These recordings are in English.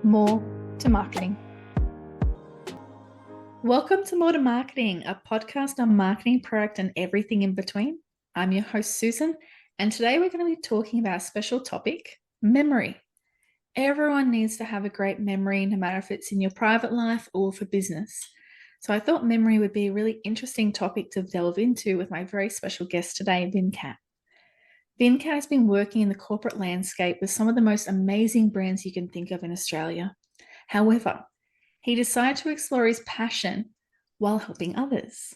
More to Marketing. Welcome to More to Marketing, a podcast on marketing, product, and everything in between. I'm your host, Susan, and today we're going to be talking about a special topic, memory. Everyone needs to have a great memory, no matter if it's in your private life or for business. So I thought memory would be a really interesting topic to delve into with my very special guest today, Venkat. Venkat has been working in the corporate landscape with some of the most amazing brands you can think of in Australia. However, he decided to explore his passion while helping others.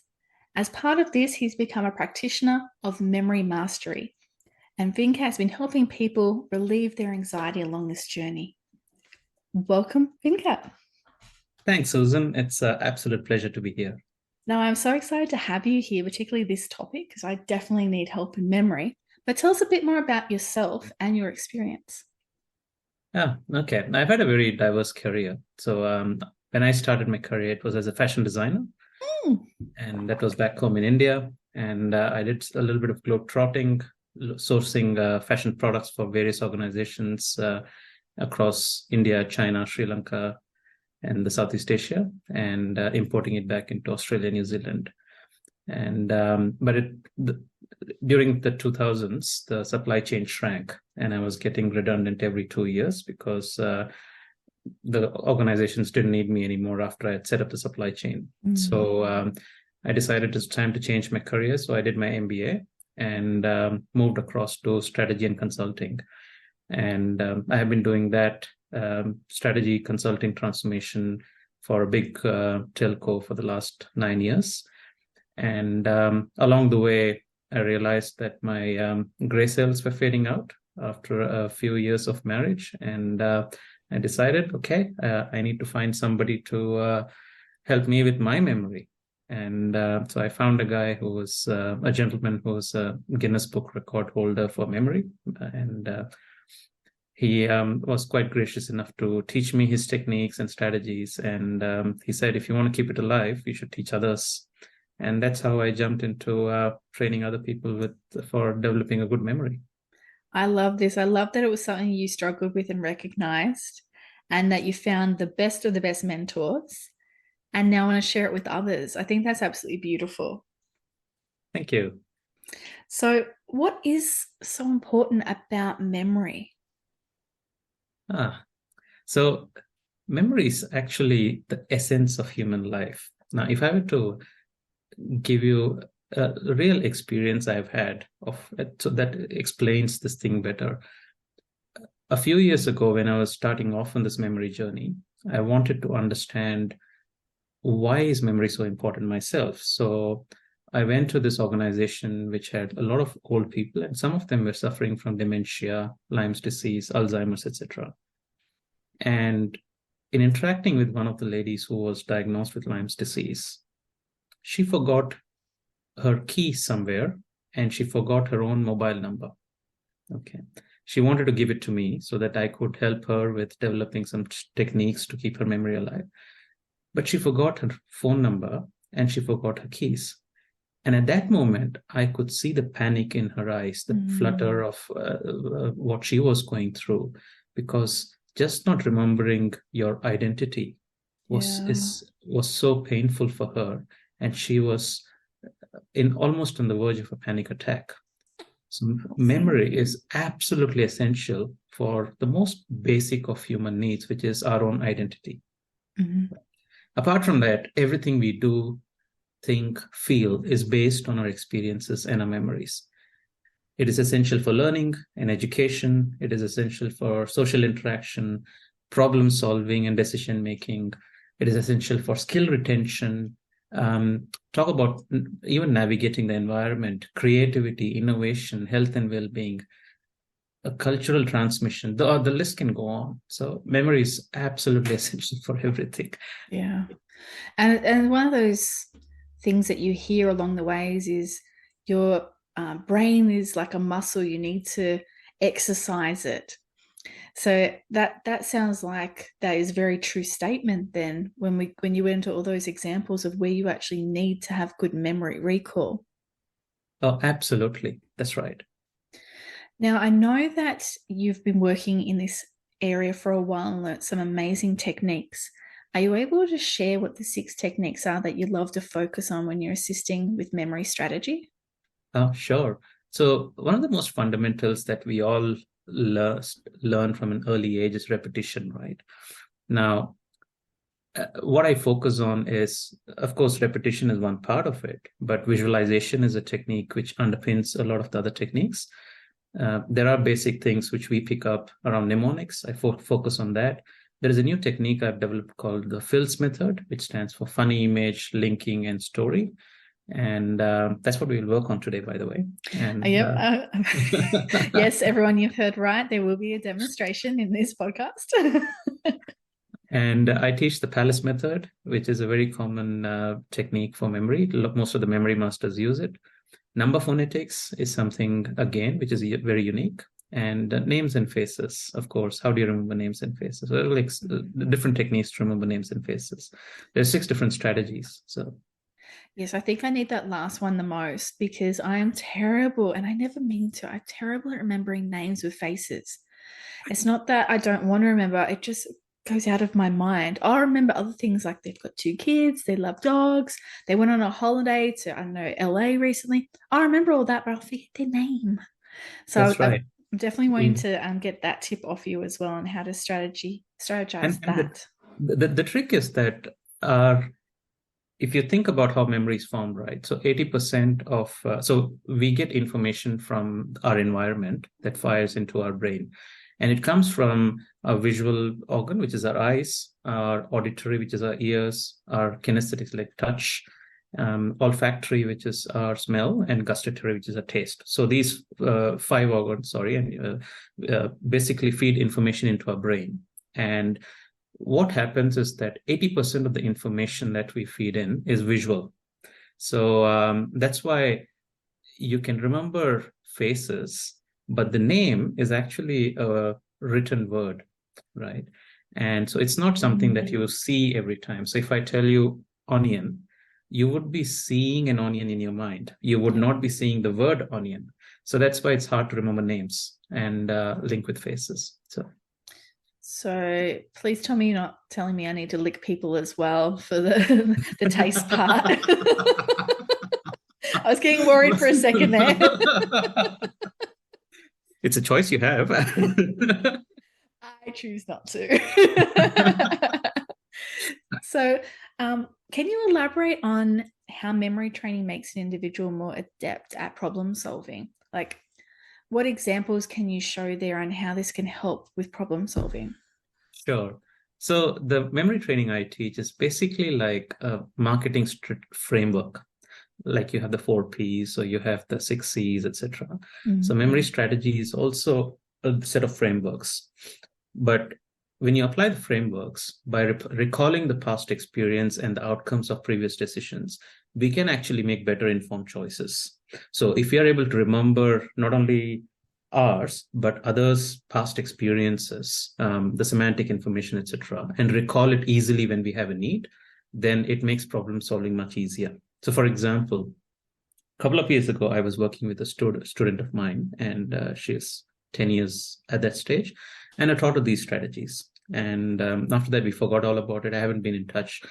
As part of this, he's become a practitioner of memory mastery, and Venkat has been helping people relieve their anxiety along this journey. Welcome, Venkat. Thanks, Susan. It's an absolute pleasure to be here. Now, I'm so excited to have you here, particularly this topic, because I definitely need help in memory. But tell us a bit more about yourself and your experience. Okay. I've had a very diverse career. So when I started my career, it was as a fashion designer, and that was back home in India. And I did a little bit of globe-trotting, sourcing fashion products for various organizations across India, China, Sri Lanka, and the Southeast Asia, and importing it back into Australia, New Zealand. And during the 2000s, the supply chain shrank, and I was getting redundant every 2 years because the organizations didn't need me anymore after I had set up the supply chain. So I decided it's time to change my career. So I did my MBA and moved across to strategy and consulting. And I have been doing that strategy, consulting, transformation for a big telco for the last 9 years. And along the way, I realized that my gray cells were fading out after a few years of marriage. And I decided, okay, I need to find somebody to help me with my memory. And so I found a guy who was a gentleman who was a Guinness Book record holder for memory. And he was quite gracious enough to teach me his techniques and strategies. And he said, if you want to keep it alive, you should teach others. And that's how I jumped into training other people for developing a good memory. I love this. I love that it was something you struggled with and recognized, and that you found the best of the best mentors and now want to share it with others. I think that's absolutely beautiful. Thank you. So, what is so important about memory? So memory is actually the essence of human life. Now, if I were to give you a real experience I've had of it, so that explains this thing better. A few years ago, when I was starting off on this memory journey, I wanted to understand why is memory so important myself. So I went to this organization which had a lot of old people, and some of them were suffering from dementia, Lyme's disease, Alzheimer's, etc. And in interacting with one of the ladies who was diagnosed with Lyme's disease, she forgot her key somewhere, and she forgot her own mobile number. Okay. She wanted to give it to me so that I could help her with developing some techniques to keep her memory alive. But she forgot her phone number and she forgot her keys. And at that moment, I could see the panic in her eyes, the flutter of what she was going through, because just not remembering your identity was so painful for her. And she was almost on the verge of a panic attack. So memory is absolutely essential for the most basic of human needs, which is our own identity. Apart from that, everything we do, think, feel is based on our experiences and our memories. It is essential for learning and education. It is essential for social interaction, problem solving and decision making. It is essential for skill retention. Talk about even navigating the environment, creativity, innovation, health and well-being, a cultural transmission. The list can go on. So memory is absolutely essential for everything. Yeah. And one of those things that you hear along the ways is your brain is like a muscle. You need to exercise it. So that sounds like that is a very true statement then when you went into all those examples of where you actually need to have good memory recall. Oh, absolutely. That's right. Now, I know that you've been working in this area for a while and learnt some amazing techniques. Are you able to share what the 6 techniques are that you love to focus on when you're assisting with memory strategy? Sure. So one of the most fundamentals that we all learn from an early age is repetition, right? Now, what I focus on is, of course, repetition is one part of it, but visualization is a technique which underpins a lot of the other techniques. There are basic things which we pick up around mnemonics. I focus on that. There is a new technique I've developed called the FILS method, which stands for funny, image, linking, and story. And that's what we'll work on today, by the way. And Yep. Yes, everyone, you've heard right. There will be a demonstration in this podcast. And I teach the Palace method, which is a very common technique for memory. Most of the memory masters use it. Number phonetics is something, again, which is very unique. And names and faces, of course. How do you remember names and faces? Well, like different techniques to remember names and faces. There's 6 different strategies. So yes, I think I need that last one the most because I am terrible, and I never mean to. I'm terrible at remembering names with faces. It's not that I don't want to remember, it just goes out of my mind. I'll remember other things like they've got 2 kids, they love dogs, they went on a holiday to, I don't know, LA recently. I remember all that, but I'll forget their name. So that's right. I'm definitely wanting Mm. to get that tip off you as well on how to strategize And that. the trick is that our if you think about how memory is formed, right? So 80% of, so we get information from our environment that fires into our brain. And it comes from our visual organ, which is our eyes, our auditory, which is our ears, our kinesthetics, like touch, olfactory, which is our smell, and gustatory, which is our taste. So these 5 organs, basically feed information into our brain. And what happens is that 80% of the information that we feed in is visual. So that's why you can remember faces, but the name is actually a written word, right? And so it's not something that you see every time. So if I tell you onion, you would be seeing an onion in your mind. You would not be seeing the word onion. So that's why it's hard to remember names and link with faces. So please tell me you're not telling me I need to lick people as well for the taste part. I was getting worried for a second there. It's a choice you have. I choose not to. So, can you elaborate on how memory training makes an individual more adept at problem solving? Like, what examples can you show there on how this can help with problem solving? Sure. So the memory training I teach is basically like a marketing framework. Like you have the 4 Ps, so you have the 6 Cs, etc. So memory strategy is also a set of frameworks. But when you apply the frameworks by recalling the past experience and the outcomes of previous decisions, we can actually make better informed choices. So if we are able to remember not only ours, but others' past experiences, the semantic information, etc., and recall it easily when we have a need, then it makes problem solving much easier. So, for example, a couple of years ago, I was working with a student of mine, and she's 10 years at that stage, and I taught her these strategies. And after that, we forgot all about it. I haven't been in touch.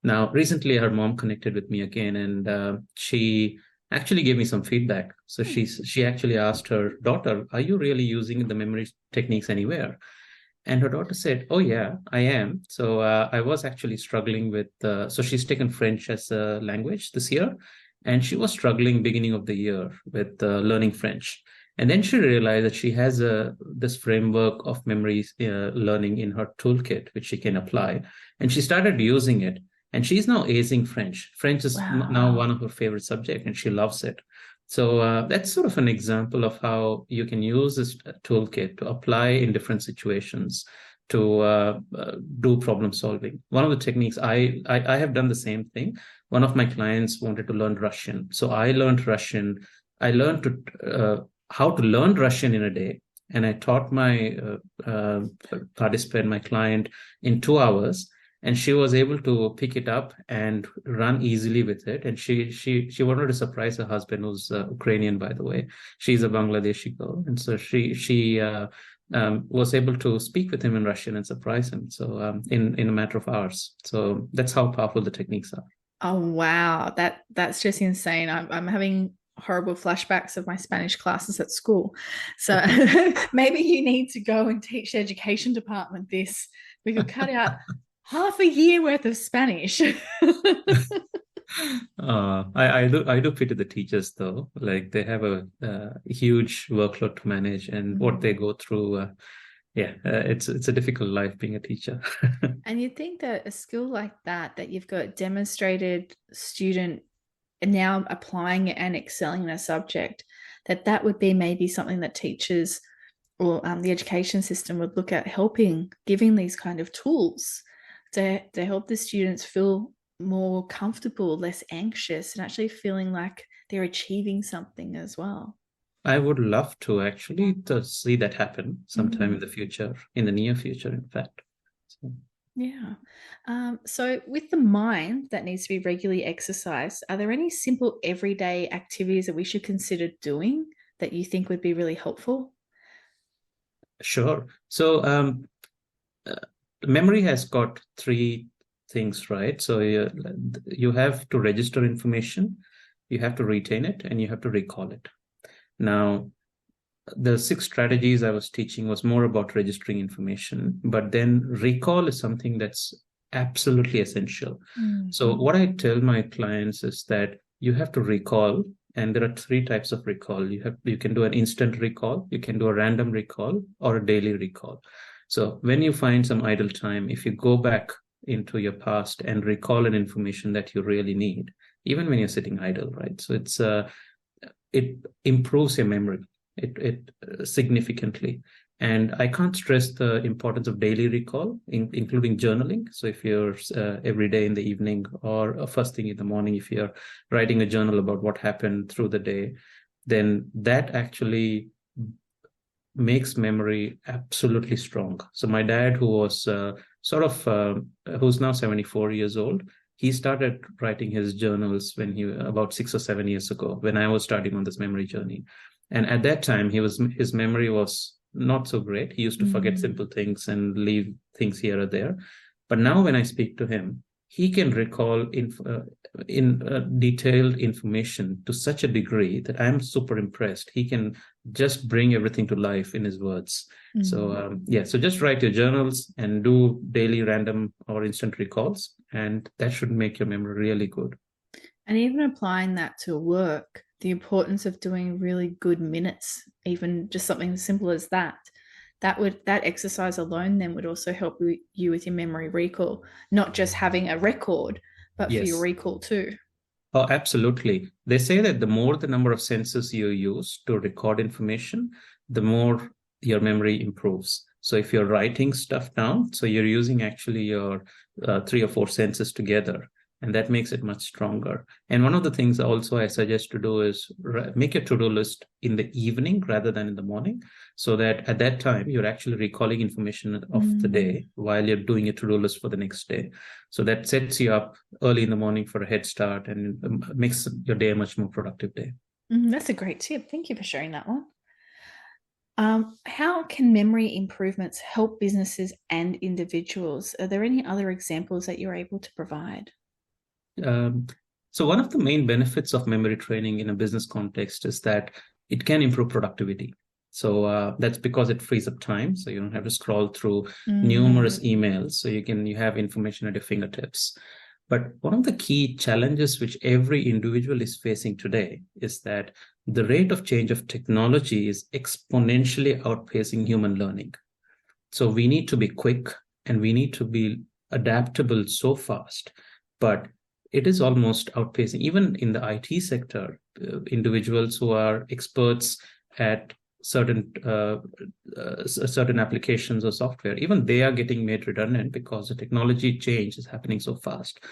Now, recently, her mom connected with me again, and she actually gave me some feedback. So she actually asked her daughter, "Are you really using the memory techniques anywhere?" And her daughter said, "Oh yeah, I am." So I was actually struggling with. So she's taken French as a language this year, and she was struggling beginning of the year with learning French. And then she realized that she has this framework of memory learning in her toolkit, which she can apply. And she started using it. And she's now acing French. French is now one of her favorite subjects, and she loves it. So that's sort of an example of how you can use this toolkit to apply in different situations to do problem solving. One of the techniques I have done the same thing. One of my clients wanted to learn Russian, so I learned Russian. I learned how to learn Russian in a day, and I taught my participant, my client, in 2 hours. And she was able to pick it up and run easily with it. And she wanted to surprise her husband, who's Ukrainian, by the way. She's a Bangladeshi girl, and so she was able to speak with him in Russian and surprise him. So in a matter of hours. So that's how powerful the techniques are. Oh wow, that's just insane. I'm having horrible flashbacks of my Spanish classes at school. So maybe you need to go and teach the education department this. We could cut out half a year worth of Spanish. I do pity the teachers though. Like they have a huge workload to manage, and what they go through. It's a difficult life being a teacher. And you'd think that a skill like that you've got demonstrated student and now applying it and excelling in a subject, that would be maybe something that teachers or the education system would look at helping, giving these kind of tools to help the students feel more comfortable, less anxious, and actually feeling like they're achieving something as well. I would love to actually to see that happen sometime in the future, in the near future, in fact. So. Yeah. So, with the mind that needs to be regularly exercised, are there any simple everyday activities that we should consider doing that you think would be really helpful? Sure. So, memory has got three things, right? So, you have to register information, you have to retain it, and you have to recall it. Now, the 6 strategies I was teaching was more about registering information, but then recall is something that's absolutely essential. So what I tell my clients is that you have to recall, and there are 3 types of recall. You can do an instant recall, you can do a random recall, or a daily recall. So when you find some idle time, if you go back into your past and recall an information that you really need, even when you're sitting idle, right? So it improves your memory. It significantly. And I can't stress the importance of daily recall, including journaling. So if you're every day in the evening or first thing in the morning, if you're writing a journal about what happened through the day, then that actually makes memory absolutely strong. So my dad, who was who's now 74 years old, he started writing his journals when about 6 or 7 years ago, when I was starting on this memory journey. And at that time, his memory was not so great. He used to forget simple things and leave things here or there. But now when I speak to him, he can recall detailed information to such a degree that I'm super impressed. He can just bring everything to life in his words. So so just write your journals and do daily random or instant recalls, and that should make your memory really good. And even applying that to work, the importance of doing really good minutes, even just something as simple as that exercise alone then would also help you with your memory recall, not just having a record, but for your recall too. Oh, absolutely. They say that the more the number of senses you use to record information, the more your memory improves. So if you're writing stuff down, so you're using actually your 3 or 4 senses together, and that makes it much stronger. And one of the things also I suggest to do is make your to-do list in the evening rather than in the morning, so that at that time you're actually recalling information of the day while you're doing your to-do list for the next day. So that sets you up early in the morning for a head start and makes your day a much more productive day. That's a great tip. Thank you for sharing that one. How can memory improvements help businesses and individuals? Are there any other examples that you're able to provide? So one of the main benefits of memory training in a business context is that it can improve productivity. So that's because it frees up time. So you don't have to scroll through numerous emails. So you have information at your fingertips. But one of the key challenges which every individual is facing today is that the rate of change of technology is exponentially outpacing human learning. So we need to be quick and we need to be adaptable so fast. But it is almost outpacing, even in the IT sector, individuals who are experts at certain applications or software, even they are getting made redundant because the technology change is happening so fast.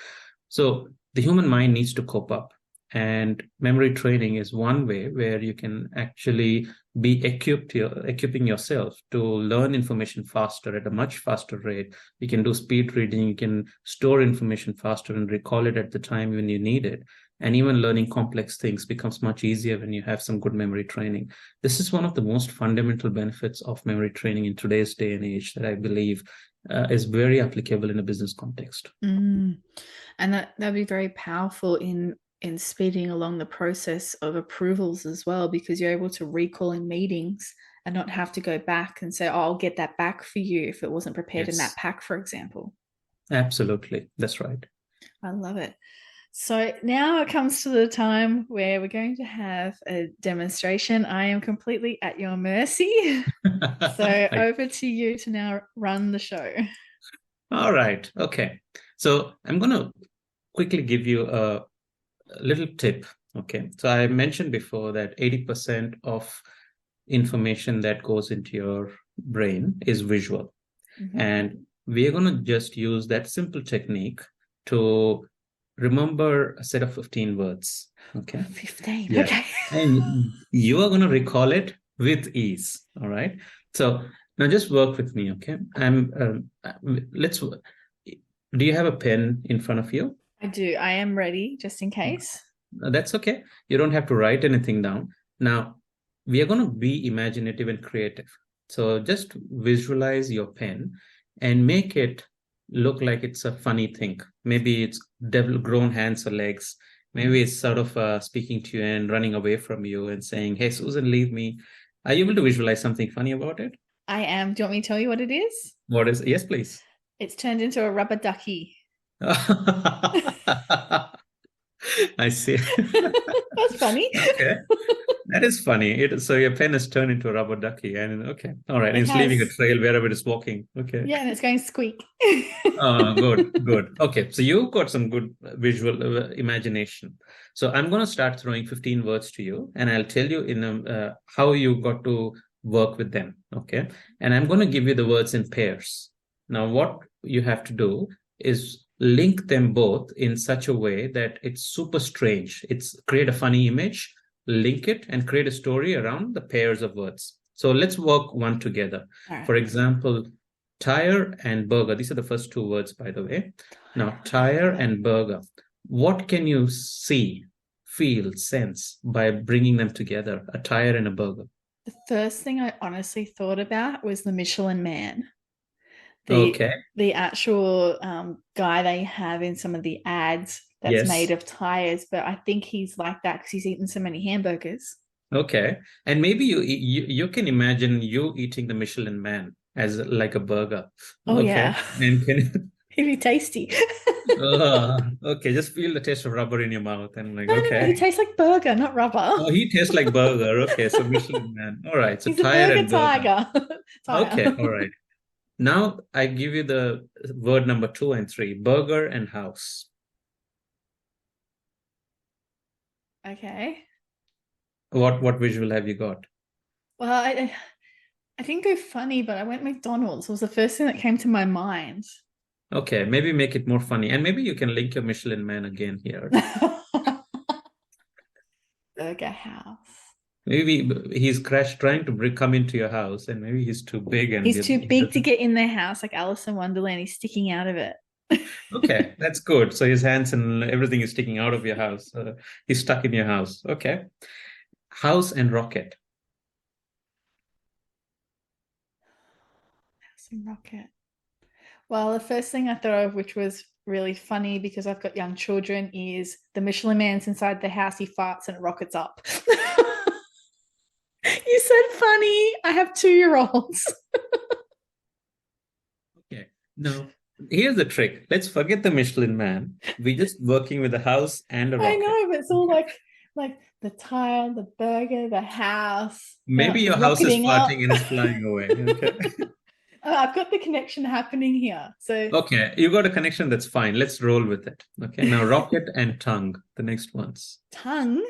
So the human mind needs to cope up. And memory training is one way where you can actually be equipping yourself to learn information faster at a much faster rate. You can do speed reading, you can store information faster and recall it at the time when you need it. And even learning complex things becomes much easier when you have some good memory training. This is one of the most fundamental benefits of memory training in today's day and age that I believe is very applicable in a business context. And that'd be very powerful in speeding along the process of approvals as well, because you're able to recall in meetings and not have to go back and say, oh, I'll get that back for you if it wasn't prepared in that Yes, pack, for example. absolutely. That's right. I love it. So now it comes to the time where we're going to have a demonstration. I am completely at your mercy. So over to you to now run the show. All right. Okay. So I'm going to quickly give you a little tip. Okay. So I mentioned before that 80% of information that goes into your brain is visual. Mm-hmm. And we're going to just use that simple technique to remember a set of 15 words. Okay. 15. Yeah. Okay. And you are going to recall it with ease. All right. So now just work with me. Okay. Do you have a pen in front of you? I do. I am ready just in case. That's okay. You don't have to write anything down. Now, we are going to be imaginative and creative. So just visualize your pen and make it look like it's a funny thing. Maybe it's grown hands or legs. Maybe it's sort of speaking to you and running away from you and saying, hey, Susan, leave me. Are you able to visualize something funny about it? I am. Do you want me to tell you what it is? What is? Yes, please. It's turned into a rubber ducky. I see. That's funny. Okay. That is funny. So your pen is turned into a rubber ducky, and okay, all right, and it's leaving a trail wherever it is walking. Okay. Yeah, and it's going squeak. Good. Okay, so you've got some good visual imagination. So I'm going to start throwing 15 words to you, and I'll tell you in how you got to work with them. Okay, and I'm going to give you the words in pairs. Now, what you have to do is link them both in such a way that it's super strange. It's create a funny image, link it, and create a story around the pairs of words. So let's work one together. Right. For example, tire and burger. These are the first two words, by the way. Now, tire and burger. What can you see, feel, sense by bringing them together, a tire and a burger? The first thing I honestly thought about was the Michelin Man. The actual guy they have in some of the ads that's made of tires, but I think he's like that because he's eaten so many hamburgers. Okay, and maybe you can imagine you eating the Michelin Man as like a burger. Oh yeah, and it'd be tasty. Okay, just feel the taste of rubber in your mouth and like no, he tastes like burger, not rubber. Oh, he tastes like burger. Okay, so Michelin Man. All right, so he's tire and burger. Okay, all right. Now I give you the word number 2 and 3, burger and house. Okay. What visual have you got? Well, I didn't go funny, but I went McDonald's. It was the first thing that came to my mind. Okay, maybe make it more funny. And maybe you can link your Michelin Man again here. Burger house. Maybe he's trying to come into your house, and maybe he's too big. And he's too big to get in their house, like Alice in Wonderland. He's sticking out of it. Okay, that's good. So his hands and everything is sticking out of your house. He's stuck in your house. Okay. House and rocket. House and rocket. Well, the first thing I thought of, which was really funny because I've got young children, is the Michelin Man's inside the house, he farts and it rockets up. You said funny. I have 2-year-olds. Okay. No, here's the trick. Let's forget the Michelin Man. We're just working with a house and a rocket. I know, but it's all like the tire, the burger, the house. Maybe your house is farting and it's flying away. Okay. I've got the connection happening here. So okay, you got a connection. That's fine. Let's roll with it. Okay. Now rocket and tongue. The next ones. Tongue.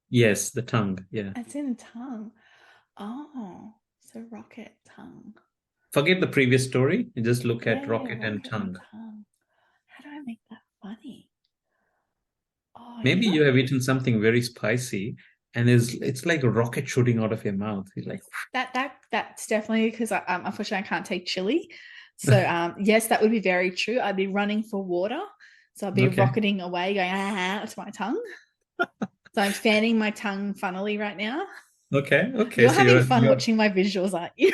Yes, the tongue. Yeah. It's in tongue. Oh, so rocket, tongue. Forget the previous story. You just look at rocket and tongue. How do I make that funny? Oh, maybe you have eaten something very spicy, and it's like a rocket shooting out of your mouth. You're like that's definitely because unfortunately I can't take chili. So yes, that would be very true. I'd be running for water, so I'd be rocketing away, going to my tongue. So I'm fanning my tongue funnily right now. Okay. You're So having you're fun watching my visuals, aren't you?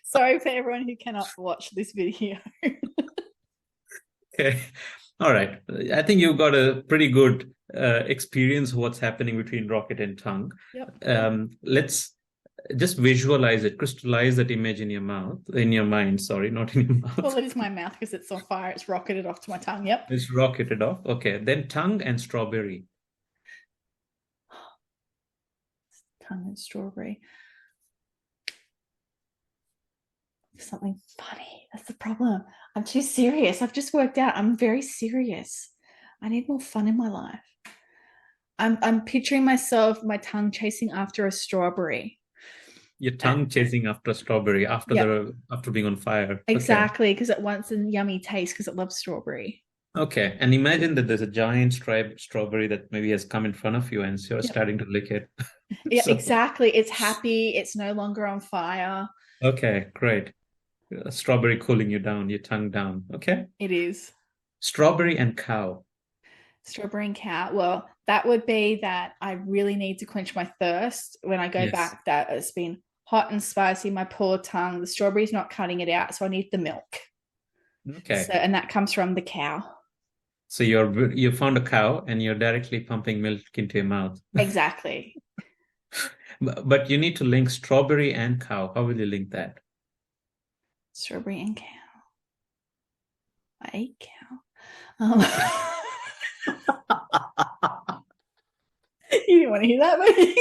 Sorry for everyone who cannot watch this video. okay. All right. I think you've got a pretty good experience of what's happening between rocket and tongue. Yep. Let's just visualize it, crystallize that image in your mouth, in your mind, sorry, not in your Well, mouth. it is my mouth because it's on fire. It's rocketed off to my tongue. Yep. It's rocketed off. Okay. Then tongue and strawberry. Tongue and strawberry. Something funny. That's the problem. I'm too serious. I've just worked out I'm very serious. I need more fun in my life. I'm picturing myself, my tongue chasing after a strawberry. Your Uh, tongue chasing after a strawberry yep, after being on fire. Okay. exactly. Because it wants a yummy taste because it loves strawberry. Okay. And imagine that there's a giant striped strawberry that maybe has come in front of you and you're Yep. starting to lick it. Yeah, So, exactly. It's happy. It's no longer on fire. okay, great. Strawberry cooling you down, your tongue down. Okay. It is. Strawberry and cow. Strawberry and cow. Well, that would be that I really need to quench my thirst when I go Yes. back. That it's been hot and spicy, my poor tongue. The strawberry's not cutting it out, so I need the milk. So, Okay. and that comes from the cow. So you found a cow and you're directly pumping milk into your mouth. Exactly. But you need to link strawberry and cow. How will you link that? Strawberry and cow. I ate cow. Um, you didn't want to hear that, maybe.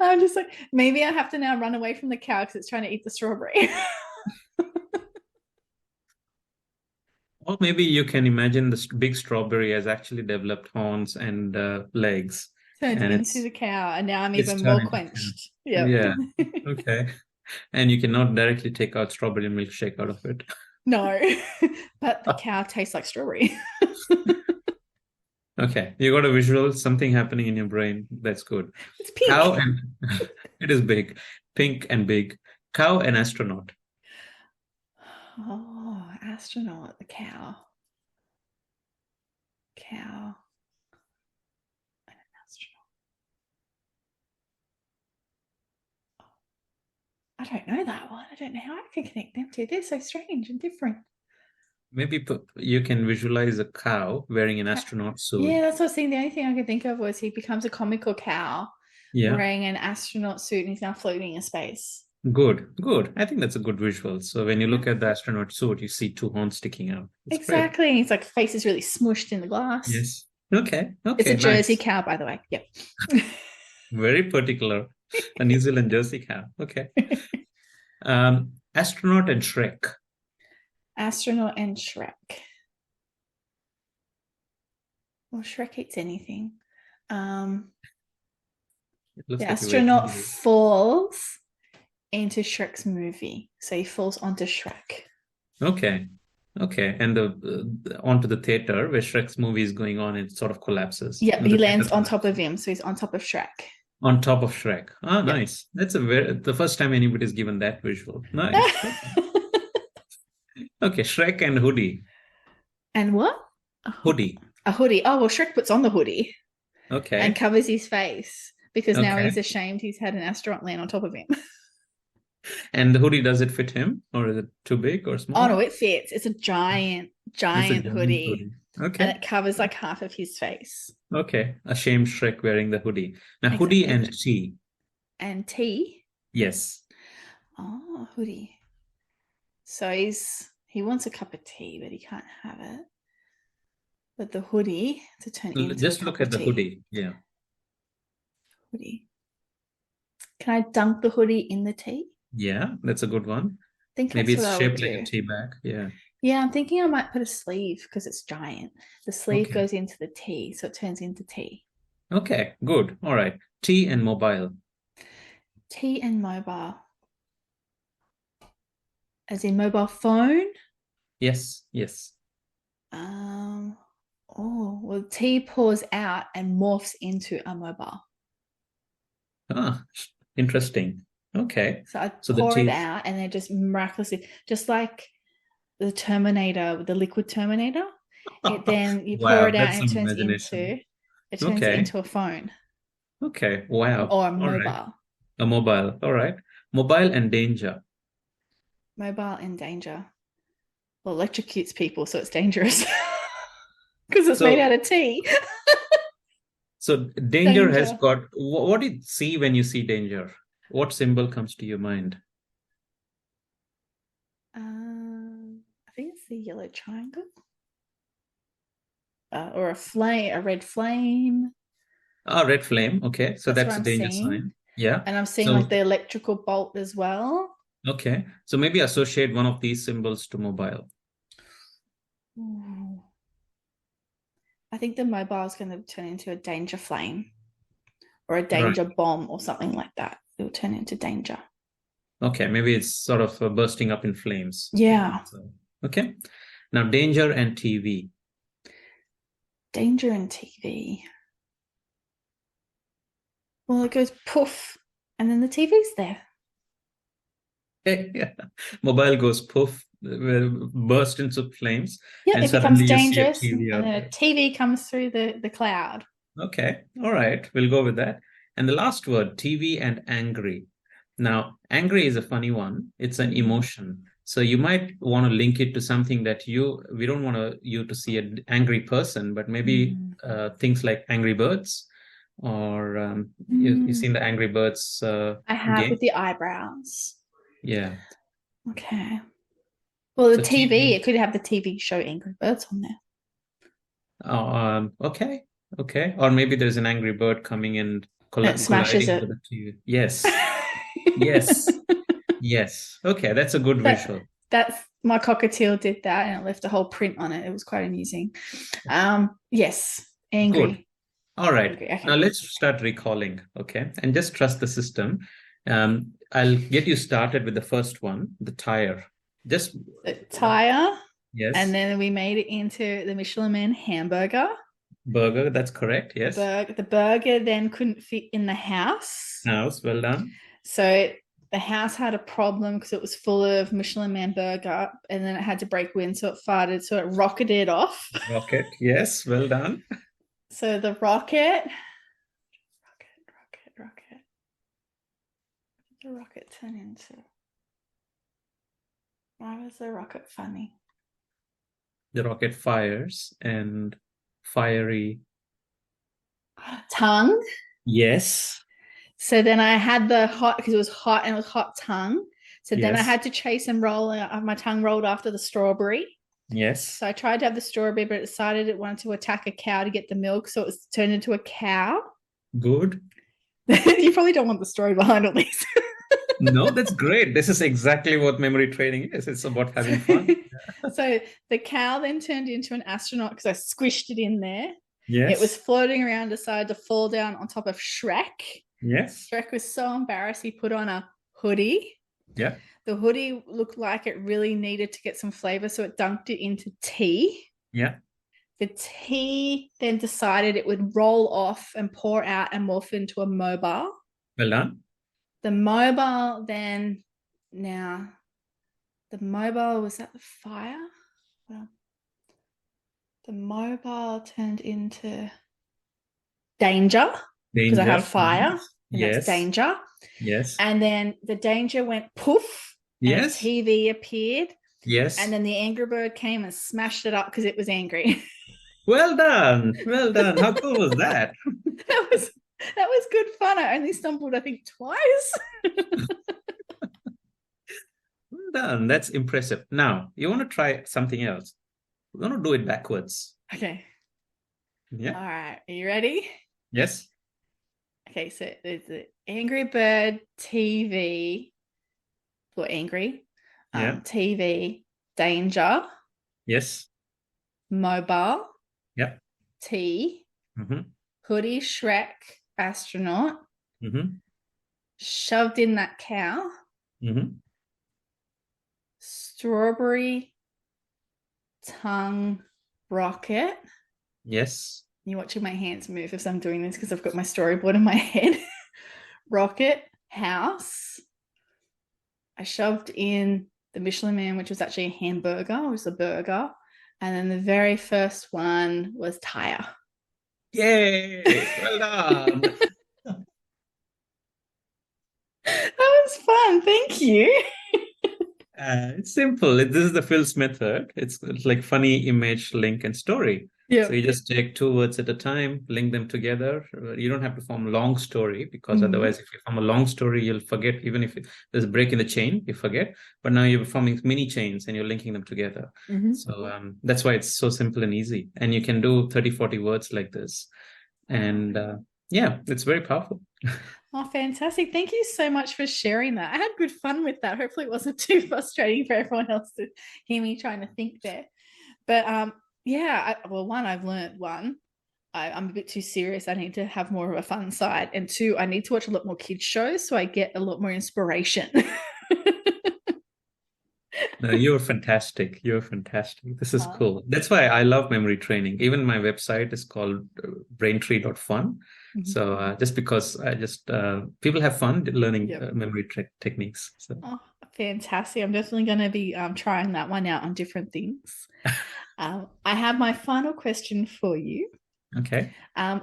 I'm just like, maybe I have to now run away from the cow because it's trying to eat the strawberry. Or maybe you can imagine the big strawberry has actually developed horns and legs, Turned and into the cow, and now I'm it's even turned more into cow. quenched. Yep. Yeah. Okay. And you cannot directly take out strawberry milkshake out of it. No, but the cow tastes like strawberry. Okay, you got a visual, something happening in your brain. That's good. It's Cow pink. and it is big, pink and big. Cow and astronaut. Oh, astronaut, the cow. Cow and an astronaut. I don't know that one. I don't know how I can connect them two. They're so strange and different. Maybe you can visualize a cow wearing an astronaut suit. Yeah, that's what I was saying. The only thing I could think of was he becomes a comical cow Yeah, wearing an astronaut suit and he's now floating in space. good. I think that's a good visual. So when you Yeah. look at the astronaut suit, you see two horns sticking out. It's great. Exactly. His like face is really smushed in the glass. Yes. Okay. It's a Okay. Jersey Nice. cow, by the way. Yep. Very particular. A New Zealand Jersey cow. Okay. Astronaut and Shrek. Astronaut and Shrek. Well, Shrek eats anything. Um, It looks the like you're very astronaut hungry. falls into Shrek's movie. So he falls onto Shrek. Okay. Okay. And onto the theater where Shrek's movie is going on, it sort of collapses. Yep, And he the theater lands on top of collapses. him. So he's on top of Shrek. On top of Shrek. Ah, Yep. nice. That's the first time anybody's given that visual. Nice. Okay. Okay. Shrek and hoodie. And what? Hoodie. A hoodie. Oh, well, Shrek puts on the hoodie and Okay. covers his face because now Okay. he's ashamed he's had an astronaut land on top of him. And the hoodie, does it fit him or is it too big or Oh, no, small? it fits. It's a giant, It's a giant giant hoodie. hoodie. And Okay. it covers like half of his face. Okay. Ashamed Shrek wearing the hoodie. Now, hoodie Exactly. and tea. And tea. Yes. Oh, hoodie. So he wants a cup of tea, but he can't have it. But the hoodie to turn into a Just cup look of at the tea. hoodie. Yeah. Hoodie. Can I dunk the hoodie in the tea? Yeah. That's a good one. I think Maybe that's what it's I would shaped like a do. tea bag. Yeah. Yeah, I'm thinking I might put a sleeve because it's giant. The sleeve Okay. goes into the tea, so it turns into tea. Okay. Good. All right. Tea and mobile. Tea and mobile. As in mobile phone? Yes. Yes. Um, oh, well, tea pours out and morphs into a mobile. Ah, interesting. Okay. So I So the pour it tea. out and then just miraculously, just like the Terminator, the liquid Terminator, Then you pour Wow, it out that's and some imagination. it turns Okay. into a phone Okay. Wow. or a All right. mobile. A mobile. All right. Mobile and danger. Mobile in danger. Well, electrocutes people, so it's dangerous because it's made So, out of tea. so danger has Danger. got, what do you see when you see danger? What symbol comes to your mind? I think it's the yellow triangle or a red flame. Ah, red flame. Okay. So That's what that's a I'm danger seeing. sign. Yeah. And I'm seeing like So, the electrical bolt as well. okay. So maybe associate one of these symbols to mobile. Ooh. I think the mobile is going to turn into a danger flame or a Right. danger bomb or something like that. It will turn into danger. Okay. Maybe it's sort of bursting up in flames. Yeah. So, okay. Now, danger and TV. Danger in TV. Well, it goes poof, and then the TV's there. Yeah. Mobile goes poof, burst into flames, Yep, and it becomes suddenly you see a dangerous, TV and out then a there. TV comes through the cloud. Okay, all right, we'll go with that. And the last word, TV and angry. Now, angry is a funny one. It's an Mm. emotion. So you might want to link it to something that we don't want you to see an angry person, but maybe Mm. things like Angry Birds, or you've Mm. seen the Angry Birds I have game. with the eyebrows. Yeah. Okay. Well, the So TV, TV. it could have the TV show Angry Birds on there. Okay, okay. Or maybe there's an angry bird coming and And it smashes colliding it. with the TV. Yes, yes, yes. Okay, that's a good that visual. that's my cockatiel did that and it left a whole print on it. It was quite amusing. Yes, Good. angry. All right. Angry. Now Okay. let's start recalling, okay? And just trust the system. I'll get you started with the first one, the tire. Just The tire, and yes, then we made it into the Michelin Man hamburger. burger. That's correct. Yes. The burger then couldn't fit in the house. House, well done. So the house had a problem because it was full of Michelin Man burger and then it had to break wind. So it farted. So it rocketed off. Rocket. Yes, well done. So the rocket, rocket. The rocket turned into. Why was the rocket funny? The rocket fires and fiery. Tongue. Yes. So then I had the hot because it was hot and it was hot tongue. So then I Yes. had to chase and roll. My tongue rolled after the strawberry. Yes. So I tried to have the strawberry, but it decided it wanted to attack a cow to get the milk. So it was turned into a cow. Good. You probably don't want the story behind all these. No, that's great. This is exactly what memory training is. It's about having fun. So the cow then turned into an astronaut because I squished it in there. It was Yes. floating around, decided to fall down on top of Shrek. Yes. Shrek was so embarrassed, he put on a hoodie. Yeah. The hoodie looked like it really needed to get some flavor, so it dunked it into tea. Yeah. The tea then decided it would roll off and pour out and morph into a mobile. Well done. The mobile then, now, the mobile, was that the fire? Well, the mobile turned into danger because I Danger. have fire and that's Yes. danger. Yes. And then the danger went poof and a Yes. TV appeared. Yes. And then the angry bird came and smashed it up because it was angry. Well done. Well done. How cool was that? that was good fun. I only stumbled, I think, twice. Well done. That's impressive. Now, you want to try something else. We want to do it backwards. Okay. Yeah. All right. Are you ready? Yes. Okay. So there's the Angry Bird TV or angry Yeah. TV, danger, Yes. mobile, Yeah. tea, Mm-hmm. hoodie, Shrek, astronaut, Mm-hmm. shoved in that cow, Mm-hmm. strawberry, tongue, rocket. Yes. You're watching my hands move as I'm doing this because I've got my storyboard in my head. Rocket, house. I shoved in the Michelin Man, which was actually a hamburger. It was a burger. And then the very first one was tire. Yay! Well done. That was fun. Thank you. It's simple. This is the Phil's method. It's like funny image, link, and story. So Yeah. you just take two words at a time, link them together. You don't have to form a long story because Mhm. otherwise, if you form a long story, you'll forget. Even if there's a break in the chain, you forget. But now you're forming mini chains and you're linking them together. Mhm. So that's why it's so simple and easy. And you can do 30, 40 words like this. And yeah, it's very powerful. Oh, fantastic. Thank you so much for sharing that. I had good fun with that. Hopefully, it wasn't too frustrating for everyone else to hear me trying to think there. But yeah, well, one, I've learned one. I'm a bit too serious. I need to have more of a fun side. And two, I need to watch a lot more kids' shows so I get a lot more inspiration. No, you're fantastic. You're fantastic. This is Oh, cool. That's why I love memory training. Even my website is called braintree.fun. mhm. So just because people have fun learning Yep. memory techniques. So, Oh, fantastic. I'm definitely going to be trying that one out on different things. I have my final question for you. okay.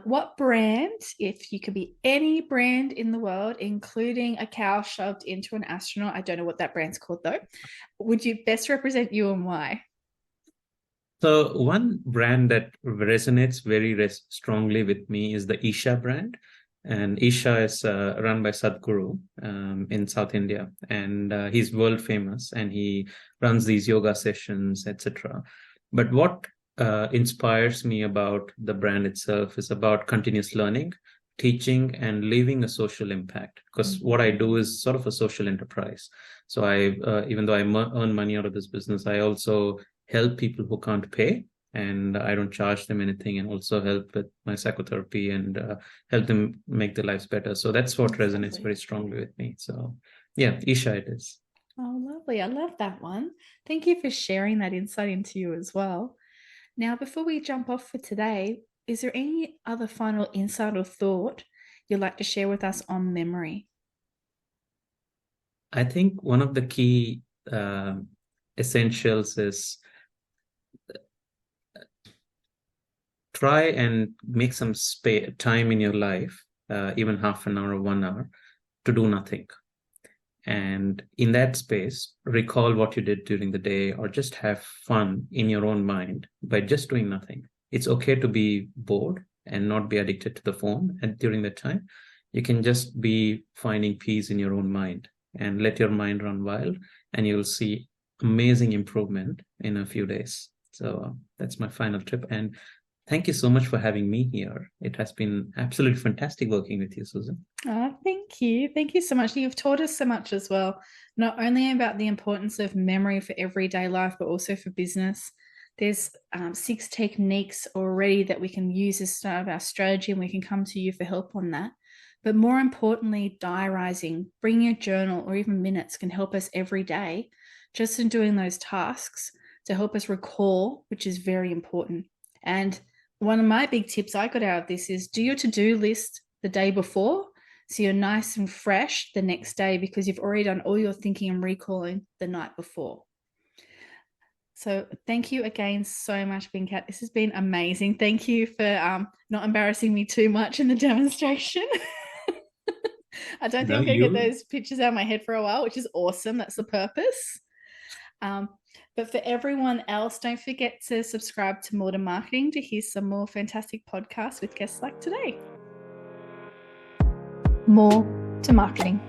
What brand, if you could be any brand in the world, including a cow shoved into an astronaut, I don't know what that brand's called though, would you best represent you and why? So one brand that resonates very strongly with me is the Isha brand. And Isha is run by Sadhguru in South India. And he's world famous and he runs these yoga sessions, etc. But what inspires me about the brand itself is about continuous learning, teaching, and leaving a social impact. Because Mm. what I do is sort of a social enterprise. So even though I earn money out of this business, I also help people who can't pay, and I don't charge them anything, and also help with my psychotherapy and help them make their lives better. So that's what That's resonates lovely. very strongly with me. So yeah, Isha it is. Oh, lovely. I love that one. Thank you for sharing that insight into you as well. Now, before we jump off for today, is there any other final insight or thought you'd like to share with us on memory? I think one of the key essentials is try and make some time in your life, even half an hour or 1 hour, to do nothing. And in that space, recall what you did during the day or just have fun in your own mind by just doing nothing. It's okay to be bored and not be addicted to the phone. And during that time, you can just be finding peace in your own mind and let your mind run wild, and you'll see amazing improvement in a few days. So that's my final tip. And thank you so much for having me here. It has been absolutely fantastic working with you, Susan. Oh, thank you. Thank you so much. You've taught us so much as well, not only about the importance of memory for everyday life, but also for business. There's 6 techniques already that we can use as part of our strategy, and we can come to you for help on that. But more importantly, diarising, bringing a journal or even minutes can help us every day just in doing those tasks to help us recall, which is very important. And one of my big tips I got out of this is do your to-do list the day before so you're nice and fresh the next day because you've already done all your thinking and recalling the night before. So thank you again so much, Venkat. This has been amazing. Thank you for not embarrassing me too much in the demonstration. I don't think No, I'm going to get you those pictures out of my head for a while, which is awesome. That's the purpose. Um, but for everyone else, don't forget to subscribe to More to Marketing to hear some more fantastic podcasts with guests like today. More to Marketing.